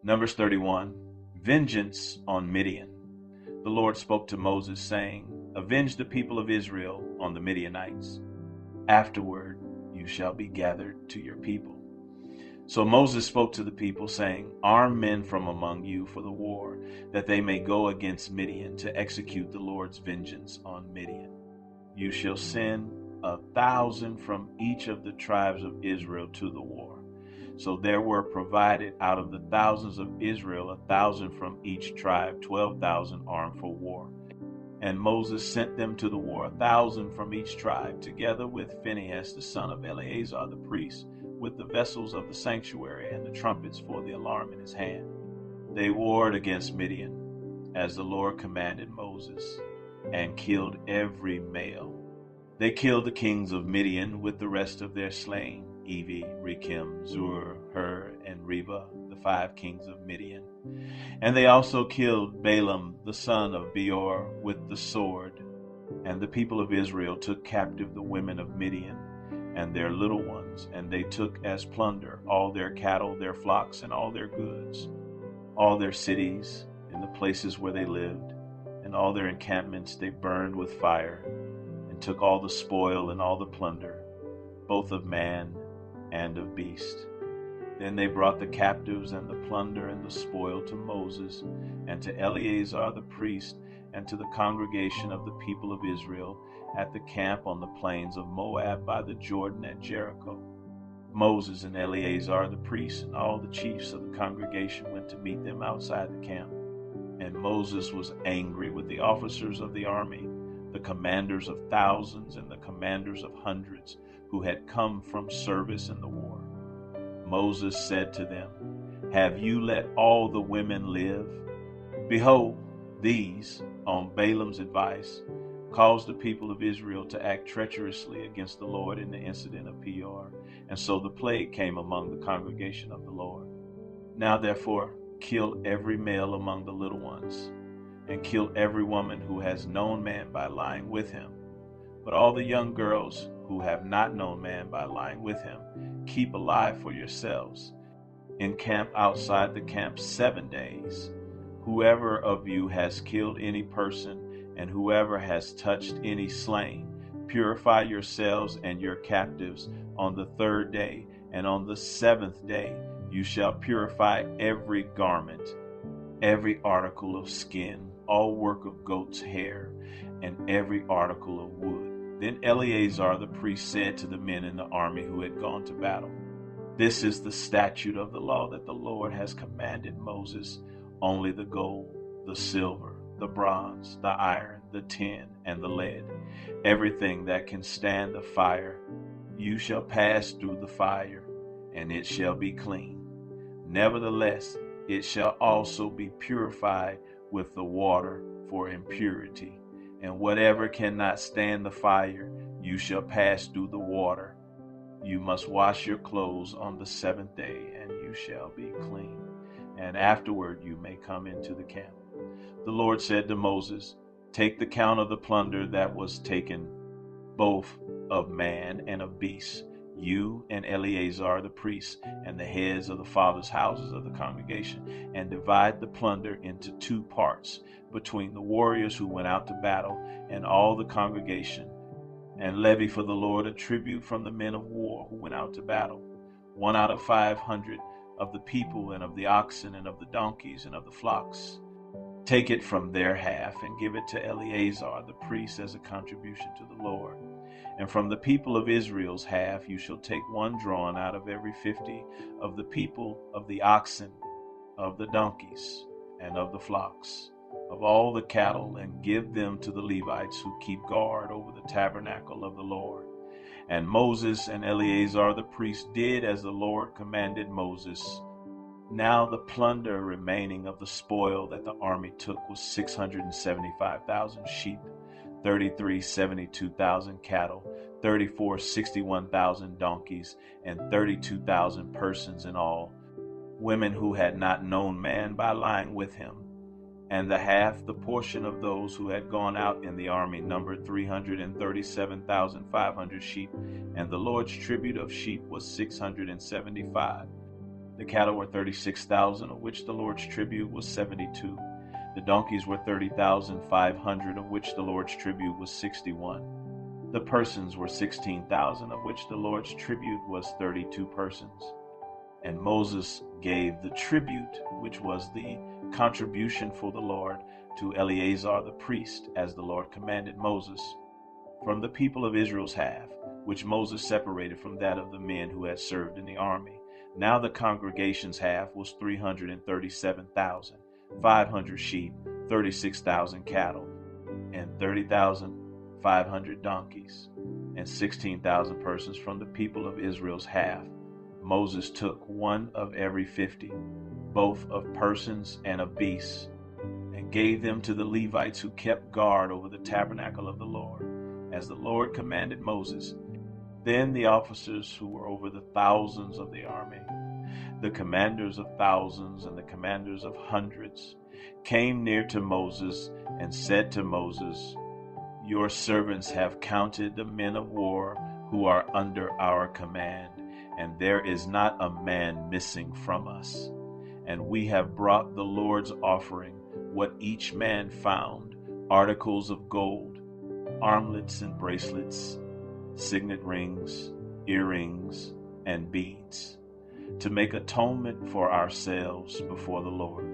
Numbers 31, vengeance on Midian. The Lord spoke to Moses, saying, avenge the people of Israel on the Midianites. Afterward, you shall be gathered to your people. So Moses spoke to the people, saying, arm men from among you for the war, that they may go against Midian to execute the Lord's vengeance on Midian. You shall send 1,000 from each of the tribes of Israel to the war. So there were provided out of the thousands of Israel 1,000 from each tribe, 12,000 armed for war. And Moses sent them to the war, 1,000 from each tribe, together with Phinehas the son of Eleazar the priest, with the vessels of the sanctuary and the trumpets for the alarm in his hand. They warred against Midian, as the Lord commanded Moses, and killed every male. They killed the kings of Midian with the rest of their slain, Evi, Rekem, Zur, Hur, and Reba, the 5 kings of Midian. And they also killed Balaam the son of Beor with the sword. And the people of Israel took captive the women of Midian and their little ones, and they took as plunder all their cattle, their flocks, and all their goods, all their cities, and the places where they lived, and all their encampments they burned with fire, and took all the spoil and all the plunder, both of man and of beast. Then they brought the captives and the plunder and the spoil to Moses and to Eleazar the priest and to the congregation of the people of Israel at the camp on the plains of Moab by the Jordan at Jericho. Moses and Eleazar the priest and all the chiefs of the congregation went to meet them outside the camp. And Moses was angry with the officers of the army, the commanders of thousands and the commanders of hundreds who had come from service in the war. Moses said to them, have you let all the women live? Behold, these, on Balaam's advice, caused the people of Israel to act treacherously against the Lord in the incident of Peor, and so the plague came among the congregation of the Lord. Now therefore, kill every male among the little ones, and kill every woman who has known man by lying with him. But all the young girls who have not known man by lying with him, keep alive for yourselves. Encamp outside the camp 7 days. Whoever of you has killed any person, and whoever has touched any slain, purify yourselves and your captives on the 3rd day, and on the 7th day you shall purify every garment, every article of skin, all work of goat's hair, and every article of wood. Then Eleazar the priest said to the men in the army who had gone to battle, this is the statute of the law that the Lord has commanded Moses. Only the gold, the silver, the bronze, the iron, the tin, and the lead, everything that can stand the fire, you shall pass through the fire, and it shall be clean. Nevertheless, it shall also be purified with the water for impurity. And whatever cannot stand the fire, you shall pass through the water. You must wash your clothes on the 7th day, and you shall be clean. And afterward you may come into the camp. The Lord said to Moses, take the count of the plunder that was taken, both of man and of beast, you and Eleazar the priest, and the heads of the fathers' houses of the congregation, and divide the plunder into 2 parts between the warriors who went out to battle and all the congregation, and levy for the Lord a tribute from the men of war who went out to battle, 1 out of 500 of the people and of the oxen and of the donkeys and of the flocks. Take it from their half and give it to Eleazar the priest as a contribution to the Lord. And from the people of Israel's half you shall take 1 drawn out of every 50 of the people, of the oxen, of the donkeys, and of the flocks, of all the cattle, and give them to the Levites who keep guard over the tabernacle of the Lord. And Moses and Eleazar the priest did as the Lord commanded Moses. Now the plunder remaining of the spoil that the army took was 675,000 sheep, 72,000 cattle, 61,000 donkeys, and 32,000 persons in all, women who had not known man by lying with him. And the portion of those who had gone out in the army numbered 337,500 sheep, and the Lord's tribute of sheep was 675. The cattle were 36,000, of which the Lord's tribute was 72. The donkeys were 30,500, of which the Lord's tribute was 61. The persons were 16,000, of which the Lord's tribute was 32 persons. And Moses gave the tribute, which was the contribution for the Lord, to Eleazar the priest, as the Lord commanded Moses, from the people of Israel's half, which Moses separated from that of the men who had served in the army. Now the congregation's half was 337,500 sheep, 36,000 cattle, and 30,500 donkeys, and 16,000 persons from the people of Israel's half. Moses took one of every 50, both of persons and of beasts, and gave them to the Levites who kept guard over the tabernacle of the Lord, as the Lord commanded Moses. Then the officers who were over the thousands of the army, the commanders of thousands and the commanders of hundreds, came near to Moses and said to Moses, "Your servants have counted the men of war who are under our command, and there is not a man missing from us. And we have brought the Lord's offering, what each man found, articles of gold, armlets and bracelets, signet rings, earrings, and beads, to make atonement for ourselves before the Lord."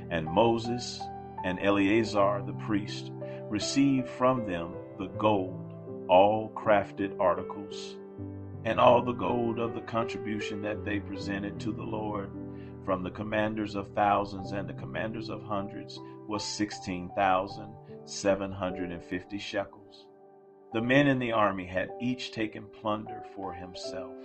And Moses and Eleazar the priest received from them the gold, all crafted articles, and all the gold of the contribution that they presented to the Lord from the commanders of thousands and the commanders of hundreds was 16,750 shekels. The men in the army had each taken plunder for himself.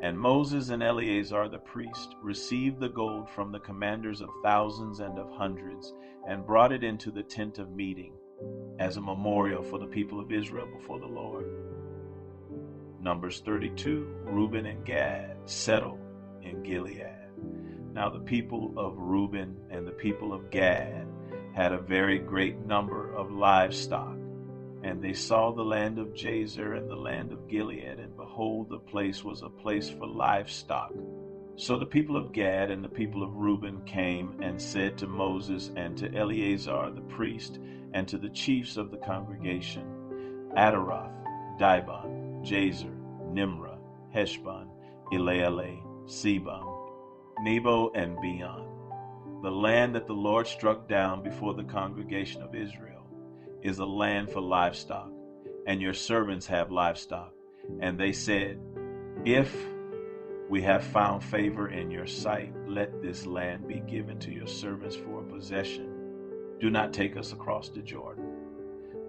And Moses and Eleazar the priest received the gold from the commanders of thousands and of hundreds, and brought it into the tent of meeting as a memorial for the people of Israel before the Lord. Numbers 32, Reuben and Gad settled in Gilead. Now the people of Reuben and the people of Gad had a very great number of livestock. And they saw the land of Jazer and the land of Gilead, and behold, the place was a place for livestock. So the people of Gad and the people of Reuben came and said to Moses and to Eleazar the priest and to the chiefs of the congregation, Adaroth, Dibon, Jazer, Nimrah, Heshbon, Elealeh, Sebam, Nebo, and Beon. The land that the Lord struck down before the congregation of Israel is a land for livestock, and your servants have livestock. And they said, "If we have found favor in your sight, let this land be given to your servants for a possession. Do not take us across the Jordan."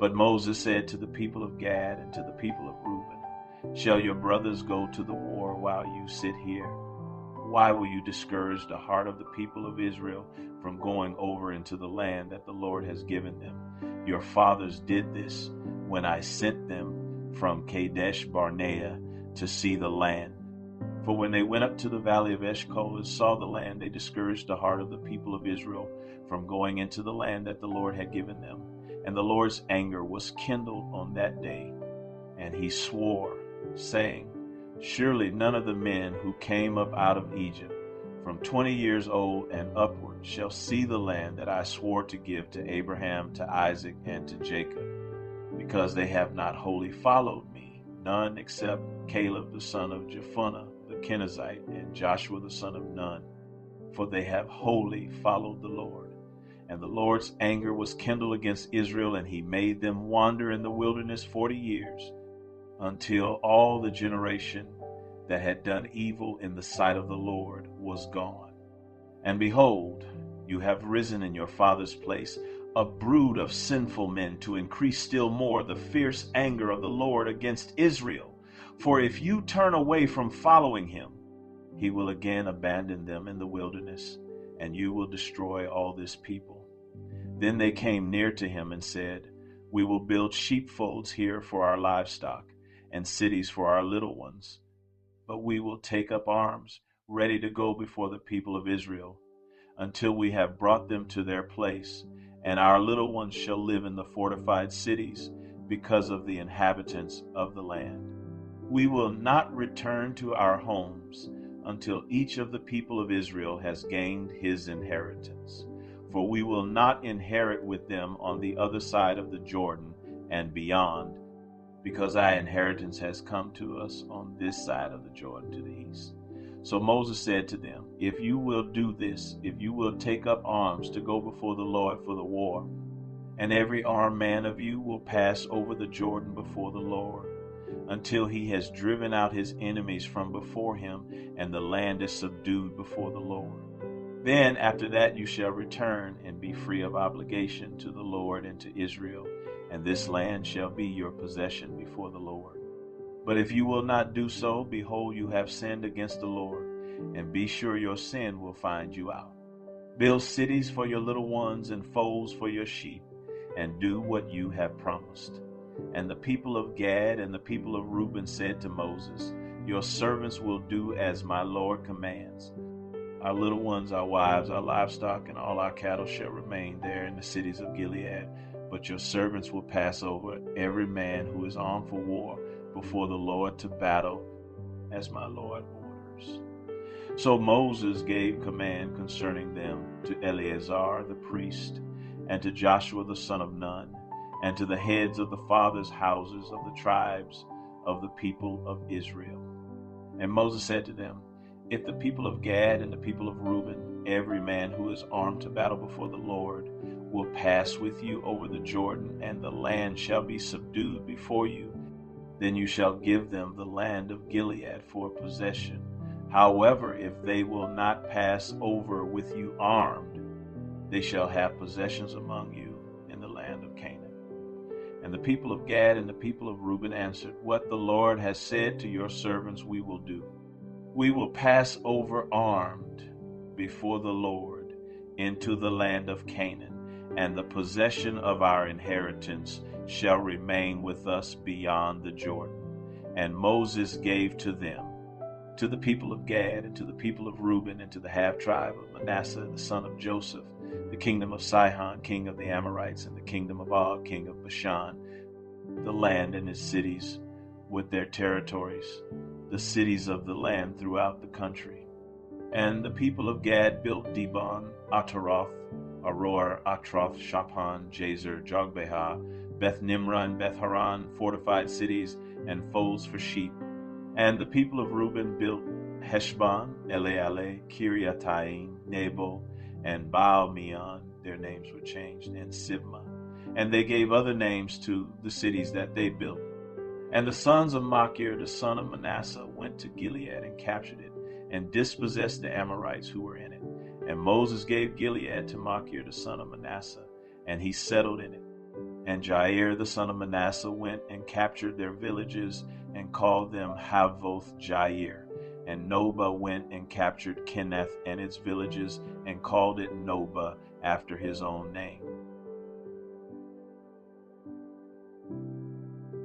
But Moses said to the people of Gad and to the people of Reuben, "Shall your brothers go to the war while you sit here? Why will you discourage the heart of the people of Israel from going over into the land that the Lord has given them? Your fathers did this when I sent them from Kadesh Barnea to see the land. For when they went up to the valley of Eshcol and saw the land, they discouraged the heart of the people of Israel from going into the land that the Lord had given them. And the Lord's anger was kindled on that day, and he swore, saying, "Surely none of the men who came up out of Egypt from 20 years old and upward shall see the land that I swore to give to Abraham, to Isaac, and to Jacob, because they have not wholly followed me, none except Caleb the son of Jephunneh the Kenizzite, and Joshua the son of Nun, for they have wholly followed the Lord." And the Lord's anger was kindled against Israel, and he made them wander in the wilderness 40 years, until all the generation that had done evil in the sight of the Lord was gone. And behold, you have risen in your father's place a brood of sinful men, to increase still more the fierce anger of the Lord against Israel. For if you turn away from following him, he will again abandon them in the wilderness, and you will destroy all this people. Then they came near to him and said, "We will build sheepfolds here for our livestock, and cities for our little ones. But we will take up arms, ready to go before the people of Israel, until we have brought them to their place, and our little ones shall live in the fortified cities because of the inhabitants of the land. We will not return to our homes until each of the people of Israel has gained his inheritance. For we will not inherit with them on the other side of the Jordan and beyond, because our inheritance has come to us on this side of the Jordan to the east. So Moses said to them, if you will do this, if you will take up arms to go before the Lord for the war, and every armed man of you will pass over the Jordan before the Lord, until he has driven out his enemies from before him, and the land is subdued before the Lord. Then after that you shall return and be free of obligation to the Lord and to Israel, and this land shall be your possession before the Lord. But if you will not do so, behold, you have sinned against the Lord, and be sure your sin will find you out. Build cities for your little ones and folds for your sheep, and do what you have promised. And the people of Gad and the people of Reuben said to Moses, your servants will do as my Lord commands. Our little ones, our wives, our livestock, and all our cattle shall remain there in the cities of Gilead. But your servants will pass over, every man who is armed for war, before the Lord to battle, as my Lord orders. So Moses gave command concerning them to Eleazar the priest, and to Joshua the son of Nun, and to the heads of the fathers' houses of the tribes of the people of Israel. And Moses said to them, if the people of Gad and the people of Reuben, every man who is armed to battle before the Lord, will pass with you over the Jordan, and the land shall be subdued before you, then you shall give them the land of Gilead for a possession. However, if they will not pass over with you armed, they shall have possessions among you in the land of Canaan. And the people of Gad and the people of Reuben answered, what the Lord has said to your servants we will do. We will pass over armed before the Lord into the land of Canaan, and the possession of our inheritance shall remain with us beyond the Jordan. And Moses gave to them, to the people of Gad and to the people of Reuben and to the half-tribe of Manasseh, the son of Joseph, the kingdom of Sihon, king of the Amorites, and the kingdom of Og, king of Bashan, the land and its cities with their territories, the cities of the land throughout the country. And the people of Gad built Dibon, Ataroth, Aror, Atroth, Shaphan, Jazer, Jogbehah, Beth Nimrah, and Beth Haran, fortified cities and folds for sheep. And the people of Reuben built Heshbon, Elealeh, Kiriataim, Nebo, and Baal-meon, their names were changed, and Sibmah. And they gave other names to the cities that they built. And the sons of Machir, the son of Manasseh, went to Gilead and captured it, and dispossessed the Amorites who were in it. And Moses gave Gilead to Machir, the son of Manasseh, and he settled in it. And Jair, the son of Manasseh, went and captured their villages and called them Havoth Jair. And Nobah went and captured Kenneth and its villages and called it Nobah after his own name.